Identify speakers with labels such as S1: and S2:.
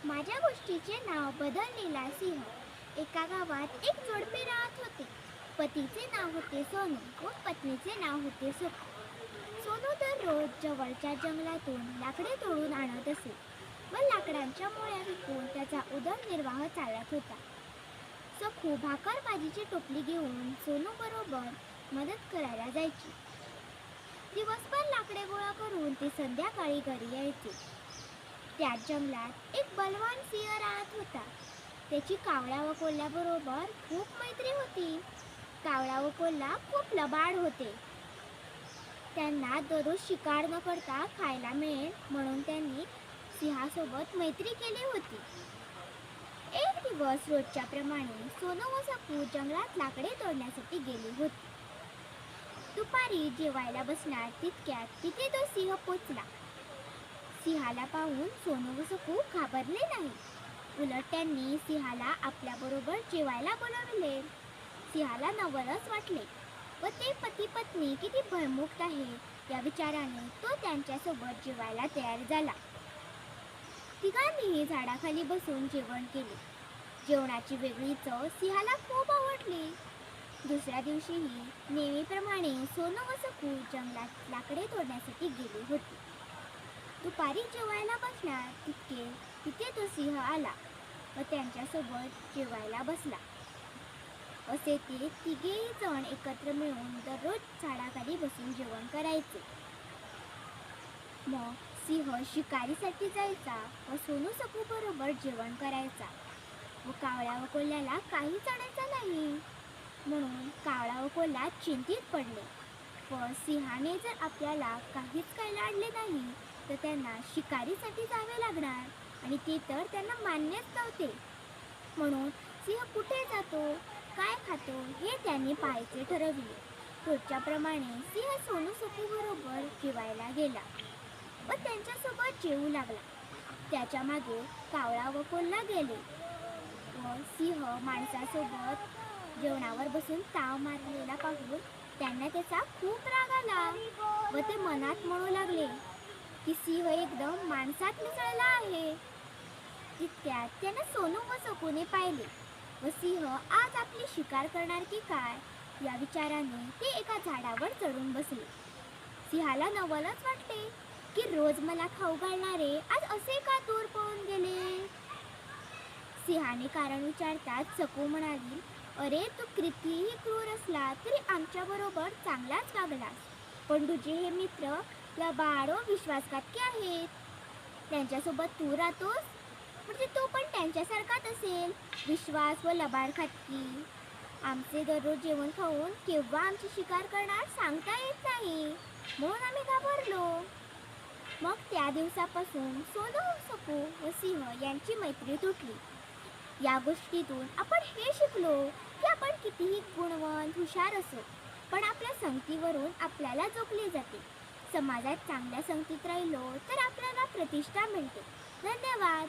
S1: माझ्या गोष्टीचे नाव बदललेला सिंह. एका गावात एक जोडपे राहत होते. पतीचे नाव होते सोनू व पत्नीचे नाव होते सखू. सोनू दररोज जवळच्या जंगलातून लाकडे तोडून आणत असे व लाकडांच्या मोळ्या विकून त्याचा उदरनिर्वाह चालत होता. सखू भाकर भाजीची टोपली घेऊन सोनू बरोबर मदत करायला जायची. दिवसभर लाकडे गोळा करून ती संध्याकाळी घरी यायची. त्याच जंगलात एक बलवान सिंह राहत होता. त्याची कावळा व कोल्ह्याबरोबर खूप मैत्री होती. कावळा व कोल्हा खूप लबाड होते. त्यांना दररोज शिकार न करता खायला मिळेल म्हणून त्यांनी सिंहासोबत मैत्री केली होती. एक दिवस रोजच्या प्रमाणे सोनू व सकू जंगलात लाकडे तोडण्यासाठी गेली होती. दुपारी जेवायला बसणार तितक्यात तिथे तो सिंह पोचला. सिंहाला पाहून सोनू व सकू घाबरले नाही. उलट त्यांनी सिंहाला आपल्याबरोबर जेवायला बोलावले. सिंहाला नवलच वाटले व ते पती पत्नी किती भयमुक्त आहे या विचाराने तो त्यांच्यासोबत जेवायला तयार झाला. तिघांनीही झाडाखाली बसून जेवण केले. जेवणाची वेगळी चव सिंहाला खूप आवडली. दुसऱ्या दिवशीही नेहमीप्रमाणे सोनू व सकू जंगलात लाकडे तोडण्यासाठी गेली होती. दुपारी जेवायला बसणार तिथे तो सिंह आला व त्यांच्यासोबत जेवायला बसला. असे ते तिघेही जण एकत्र मिळून दररोज झाडाखाली बसून जेवण करायचे. मग सिंह शिकारीसाठी जायचा व सोनू सकू बरोबर जेवण करायचा व कावळा व कोल्ह्याला काहीच आणायचं नाही. म्हणून कावळा व कोल्हा चिंतित पडले व सिंहाने जर आपल्याला काहीच खायला आणले नाही तर त्यांना शिकारीसाठी जावे लागणार आणि ते तर त्यांना मान्यच नव्हते. म्हणून सिंह कुठे जातो, काय खातो हे त्यांनी पाहायचे ठरवले. रोजच्याप्रमाणे सिंह सोनू सकू बरोबर जेवायला गेला व त्यांच्यासोबत जेवू लागला. त्याच्या मागे कावळा व कोल्हा गेले व सिंह माणसासोबत जेवणावर बसून ताव मारलेला पाहून त्यांना त्याचा खूप राग आला व ते मनात म्हणू लागले की सिंह एकदम माणसात मिसळला आहे. तितक्यात त्याने सोनू व सकूने पाहिले व सिंह आज आपली शिकार करणार की काय या विचाराने ते एका झाडावर चढून बसले. सिंहाला नवलच वाटले की रोज मला खाऊ घालणारे आज असे का दूर पळून गेले. सिंहाने कारण विचारताच सकू म्हणाली, अरे तू कितीही क्रूर असला तरी आमच्या बरोबर चांगलाच वागलास, पण तुझे हे मित्र लबाड व विश्वासघातकी आहेत. त्यांच्यासोबत तू राहतोस म्हणजे तो पण त्यांच्यासारखाच असेल, विश्वास व लबाडघातकी. आमचे दररोज जेवण खाऊन केव्हा आमची शिकार करणार सांगता येत नाही, म्हणून आम्ही घाबरलो. मग त्या दिवसापासून सोनू सकू व सिंह यांची मैत्री तुटली. या गोष्टीतून आपण हे शिकलो की आपण कितीही गुणवान हुशार असो पण आपल्या संगतीवरून आपल्याला जोखले जाते. समाजात चांगल्या संगतीत राहिलो तर आपल्याला प्रतिष्ठा मिळते. धन्यवाद.